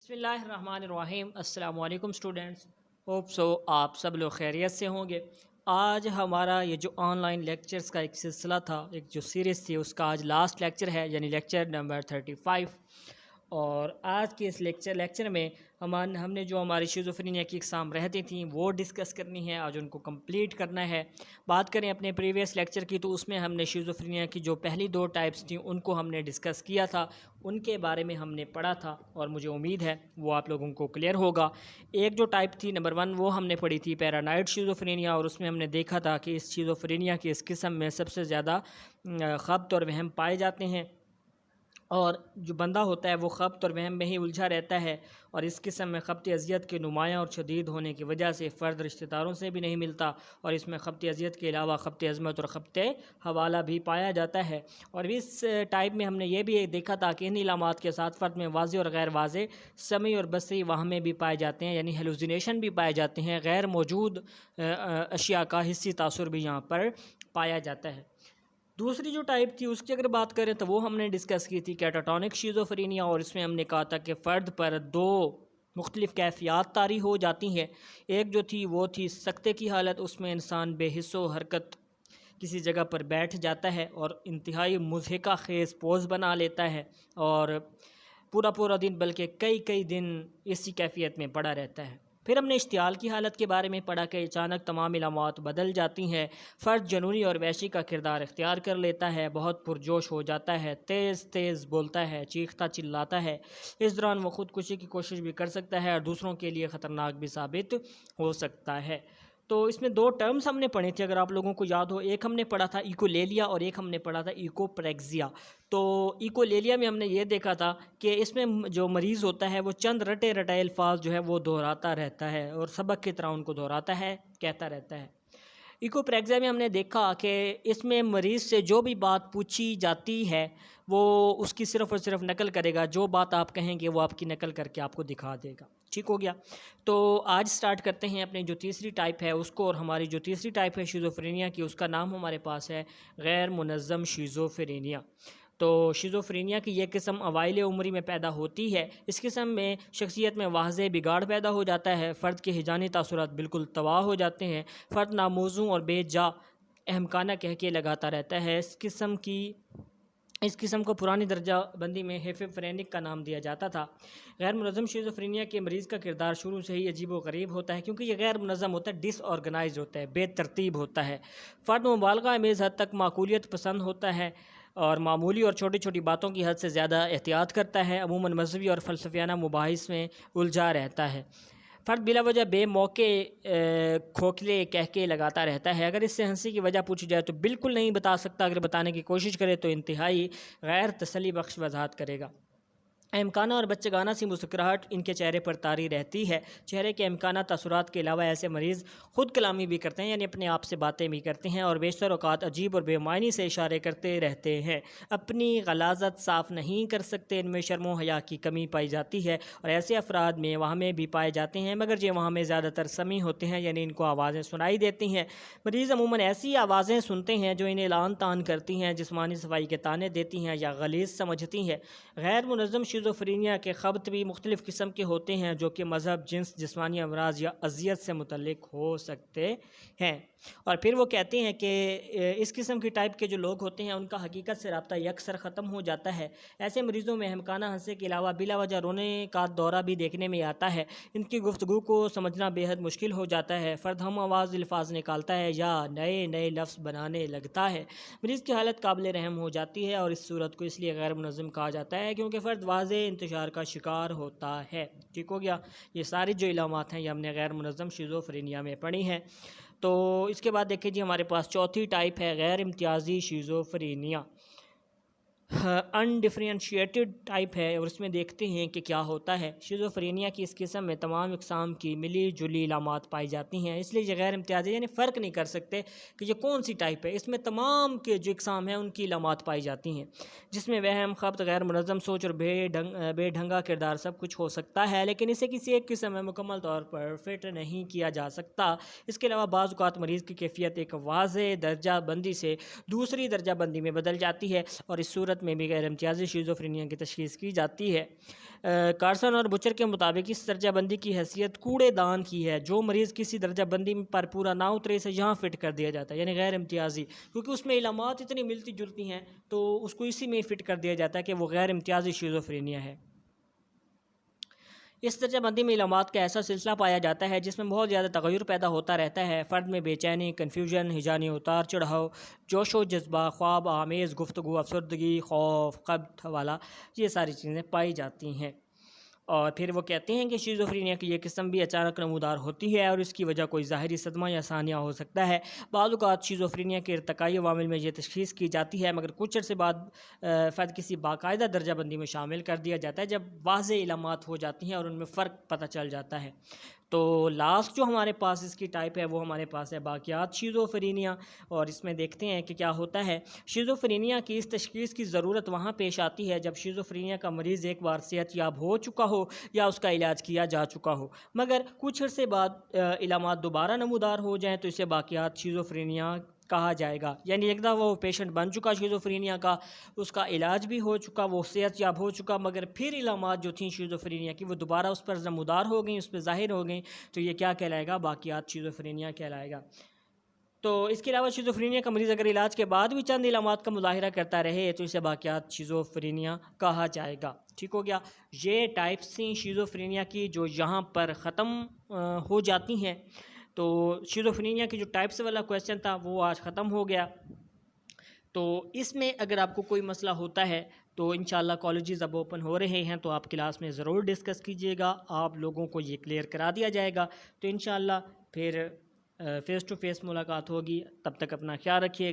بسم اللہ الرحمن الرحیم۔ السلام علیکم اسٹوڈنٹس، ہوپ سو آپ سب لوگ خیریت سے ہوں گے۔ آج ہمارا یہ جو آن لائن لیکچرز کا ایک سلسلہ تھا، ایک جو سیریز تھی، اس کا آج لاسٹ لیکچر ہے، یعنی لیکچر نمبر 35۔ اور آج کے اس لیکچر میں ہم نے جو ہماری شیزوفرینیا کی اقسام رہتی تھیں وہ ڈسکس کرنی ہے، آج ان کو کمپلیٹ کرنا ہے۔ بات کریں اپنے پریویس لیکچر کی، تو اس میں ہم نے شیزوفرینیا کی جو پہلی دو ٹائپس تھیں ان کو ہم نے ڈسکس کیا تھا، ان کے بارے میں ہم نے پڑھا تھا، اور مجھے امید ہے وہ آپ لوگوں کو کلیئر ہوگا۔ ایک جو ٹائپ تھی نمبر 1، وہ ہم نے پڑھی تھی پیرانوئڈ شیزوفرینیا، اور اس میں ہم نے دیکھا تھا کہ اس شیزوفرینیا کی اس قسم میں سب سے زیادہ خبط اور وہم پائے جاتے ہیں، اور جو بندہ ہوتا ہے وہ خبط اور وہم میں ہی الجھا رہتا ہے، اور اس قسم میں خبط اذیت کے نمایاں اور شدید ہونے کی وجہ سے فرد رشتہ داروں سے بھی نہیں ملتا، اور اس میں خبط اذیت کے علاوہ خبط عظمت اور خبط حوالہ بھی پایا جاتا ہے۔ اور اس ٹائپ میں ہم نے یہ بھی دیکھا تھا کہ ان علامات کے ساتھ فرد میں واضح اور غیر واضح سمعی اور بصری وہمیں بھی پائے جاتے ہیں، یعنی ہیلوزینیشن بھی پائے جاتے ہیں، غیر موجود اشیاء کا حسی تاثر بھی یہاں پر پایا جاتا ہے۔ دوسری جو ٹائپ تھی اس کی اگر بات کریں تو وہ ہم نے ڈسکس کی تھی کیٹاٹونک شیزوفرینیا، اور اس میں ہم نے کہا تھا کہ فرد پر دو مختلف کیفیات طاری ہو جاتی ہیں۔ ایک جو تھی وہ تھی سکتے کی حالت، اس میں انسان بے حس و حرکت کسی جگہ پر بیٹھ جاتا ہے اور انتہائی مضحکہ خیز پوز بنا لیتا ہے، اور پورا دن بلکہ کئی دن اسی کیفیت میں پڑا رہتا ہے۔ پھر ہم نے اشتعال کی حالت کے بارے میں پڑھا کہ اچانک تمام علامات بدل جاتی ہیں، فرد جنونی اور وحشی کا کردار اختیار کر لیتا ہے، بہت پرجوش ہو جاتا ہے، تیز بولتا ہے، چیختا چلاتا ہے، اس دوران وہ خودکشی کی کوشش بھی کر سکتا ہے اور دوسروں کے لیے خطرناک بھی ثابت ہو سکتا ہے۔ تو اس میں دو ٹرمز ہم نے پڑھے تھے، اگر آپ لوگوں کو یاد ہو، ایک ہم نے پڑھا تھا ایکولیلیا اور ایک ہم نے پڑھا تھا ایکوپریگزیا۔ تو ایکولیلیا میں ہم نے یہ دیکھا تھا کہ اس میں جو مریض ہوتا ہے وہ چند رٹے الفاظ جو ہے وہ دہراتا رہتا ہے، اور سبق کی طرح ان کو دہراتا ہے، کہتا رہتا ہے۔ ایکوپریگزیا میں ہم نے دیکھا کہ اس میں مریض سے جو بھی بات پوچھی جاتی ہے وہ اس کی صرف اور صرف نقل کرے گا، جو بات آپ کہیں گے وہ آپ کی نقل کر کے آپ کو دکھا دے گا۔ ٹھیک ہو گیا؟ تو آج سٹارٹ کرتے ہیں اپنی جو تیسری ٹائپ ہے اس کو، اور ہماری جو تیسری ٹائپ ہے شیزوفرینیا کی، اس کا نام ہمارے پاس ہے غیر منظم شیزوفرینیا۔ تو شیزوفرینیا کی یہ قسم اوائل عمری میں پیدا ہوتی ہے۔ اس قسم میں شخصیت میں واضح بگاڑ پیدا ہو جاتا ہے، فرد کے ہیجانی تاثرات بالکل تباہ ہو جاتے ہیں، فرد ناموزوں اور بے جا اہمکانہ کہہ کے لگاتا رہتا ہے۔ اس قسم کو پرانی درجہ بندی میں ہیفیفرینک کا نام دیا جاتا تھا۔ غیر منظم شیزوفرینیا کے مریض کا کردار شروع سے ہی عجیب و غریب ہوتا ہے، کیونکہ یہ غیر منظم ہوتا ہے، ڈس آرگنائز ہوتا ہے، بے ترتیب ہوتا ہے۔ فرد مبالغہ امیز حد تک معقولیت پسند ہوتا ہے، اور معمولی اور چھوٹی باتوں کی حد سے زیادہ احتیاط کرتا ہے، عموماً مذہبی اور فلسفیانہ مباحث میں الجھا رہتا ہے۔ فرد بلا وجہ بے موقع کھوکھلے کہہ کے لگاتا رہتا ہے، اگر اس سے ہنسی کی وجہ پوچھی جائے تو بالکل نہیں بتا سکتا، اگر بتانے کی کوشش کرے تو انتہائی غیر تسلی بخش وضاحت کرے گا۔ اہمکانہ اور بچگانہ سی مسکراہٹ ان کے چہرے پر طاری رہتی ہے۔ چہرے کے اہمکانہ تاثرات کے علاوہ ایسے مریض خود کلامی بھی کرتے ہیں، یعنی اپنے آپ سے باتیں بھی کرتے ہیں، اور بیشتر اوقات عجیب اور بے معنی سے اشارے کرتے رہتے ہیں، اپنی غلاظت صاف نہیں کر سکتے، ان میں شرم و حیا کی کمی پائی جاتی ہے، اور ایسے افراد میں وہمیں بھی پائے جاتے ہیں، مگر یہ وہمیں زیادہ تر سمیع ہوتے ہیں، یعنی ان کو آوازیں سنائی دیتی ہیں۔ مریض عموماً ایسی آوازیں سنتے ہیں جو انہیں لعن طعن کرتی ہیں، جسمانی صفائی کے طعنے دیتی ہیں یا غلیظ سمجھتی ہیں۔ غیر منظم شیزوفرینیا کے خبط بھی مختلف قسم کے ہوتے ہیں، جو کہ مذہب، جنس، جسمانی امراض یا اذیت سے متعلق ہو سکتے ہیں۔ اور پھر وہ کہتے ہیں کہ اس قسم کی ٹائپ کے جو لوگ ہوتے ہیں ان کا حقیقت سے رابطہ یکسر ختم ہو جاتا ہے۔ ایسے مریضوں میں اہمکانہ ہنسے کے علاوہ بلا وجہ رونے کا دورہ بھی دیکھنے میں آتا ہے، ان کی گفتگو کو سمجھنا بے حد مشکل ہو جاتا ہے، فرد ہم آواز الفاظ نکالتا ہے یا نئے لفظ بنانے لگتا ہے۔ مریض کی حالت قابل رحم ہو جاتی ہے، اور اس صورت کو اس لیے غیر منظم کہا جاتا ہے کیونکہ فرد واضح انتشار کا شکار ہوتا ہے۔ ٹھیک ہو گیا؟ یہ ساری جو علامات ہیں یہ ہم نے غیر منظم شیزوفرینیا میں پڑھی ہیں۔ تو اس کے بعد دیکھیں جی، ہمارے پاس چوتھی ٹائپ ہے غیر امتیازی شیزوفرینیا، انڈیفرینشیٹڈ ٹائپ ہے، اور اس میں دیکھتے ہیں کہ کیا ہوتا ہے۔ شیزوفرینیا کی اس قسم میں تمام اقسام کی ملی جلی علامات پائی جاتی ہیں، اس لیے یہ غیر امتیازی، یعنی فرق نہیں کر سکتے کہ یہ کون سی ٹائپ ہے، اس میں تمام کے جو اقسام ہیں ان کی علامات پائی جاتی ہیں، جس میں وہم، خبط، غیر منظم سوچ اور بے ڈھنگا کردار سب کچھ ہو سکتا ہے، لیکن اسے کسی ایک قسم میں مکمل طور پر فٹ نہیں کیا جا سکتا۔ اس کے علاوہ بعض اوقات مریض کی کیفیت ایک واضح درجہ بندی سے دوسری درجہ بندی میں بدل جاتی ہے، اور اس صورت عورت میں بھی غیر امتیازی شیزوفرینیا کی تشخیص کی جاتی ہے۔ کارسن اور بچر کے مطابق اس درجہ بندی کی حیثیت کوڑے دان کی ہے، جو مریض کسی درجہ بندی پر پورا نہ اترے سے یہاں فٹ کر دیا جاتا ہے، یعنی غیر امتیازی، کیونکہ اس میں علامات اتنی ملتی جلتی ہیں تو اس کو اسی میں فٹ کر دیا جاتا ہے کہ وہ غیر امتیازی شیزوفرینیا ہے۔ اس درجہ بندی میں علامات کا ایسا سلسلہ پایا جاتا ہے جس میں بہت زیادہ تغیر پیدا ہوتا رہتا ہے، فرد میں بے چینی، کنفیوژن، ہیجانی اتار چڑھاؤ، جوش و جذبہ، خواب آمیز گفتگو، افسردگی، خوف، قبض والا، یہ ساری چیزیں پائی جاتی ہیں۔ اور پھر وہ کہتے ہیں کہ شیزوفرینیا کی یہ قسم بھی اچانک نمودار ہوتی ہے اور اس کی وجہ کوئی ظاہری صدمہ یا ثانیہ ہو سکتا ہے۔ بعض اوقات شیزوفرینیا کے ارتقائی عوامل میں یہ تشخیص کی جاتی ہے، مگر کچھ عرصے بعد فرد کسی باقاعدہ درجہ بندی میں شامل کر دیا جاتا ہے جب واضح علامات ہو جاتی ہیں اور ان میں فرق پتہ چل جاتا ہے۔ تو لاسٹ جو ہمارے پاس اس کی ٹائپ ہے وہ ہمارے پاس ہے باقیات شیزوفرینیا، اور اس میں دیکھتے ہیں کہ کیا ہوتا ہے۔ شیزوفرینیا کی اس تشخیص کی ضرورت وہاں پیش آتی ہے جب شیزوفرینیا کا مریض ایک بار صحت یاب ہو چکا ہو یا اس کا علاج کیا جا چکا ہو، مگر کچھ عرصے بعد علامات دوبارہ نمودار ہو جائیں تو اسے باقیات شیزوفرینیا کہا جائے گا، یعنی ایک دفعہ وہ پیشنٹ بن چکا شیزوفرینیا کا، اس کا علاج بھی ہو چکا، وہ صحت یاب ہو چکا، مگر پھر علامات جو تھیں شیزوفرینیا کی وہ دوبارہ اس پر نمودار ہو گئیں، اس پہ ظاہر ہو گئیں، تو یہ کیا کہلائے گا؟ باقیات شیزوفرینیا کہلائے گا۔ تو اس کے علاوہ شیزوفرینیا کا مریض اگر علاج کے بعد بھی چند علامات کا مظاہرہ کرتا رہے تو اسے باقیات شیزوفرینیا کہا جائے گا۔ ٹھیک ہو گیا؟ یہ ٹائپس تھیں شیزوفرینیا کی جو یہاں پر ختم ہو جاتی ہیں۔ تو شیزوفرینیا کی جو ٹائپس والا کویسچن تھا وہ آج ختم ہو گیا۔ تو اس میں اگر آپ کو کوئی مسئلہ ہوتا ہے تو انشاءاللہ کالجز اب اوپن ہو رہے ہیں تو آپ کلاس میں ضرور ڈسکس کیجیے گا، آپ لوگوں کو یہ کلیئر کرا دیا جائے گا۔ تو انشاءاللہ پھر فیس ٹو فیس ملاقات ہوگی، تب تک اپنا خیال رکھیے گا۔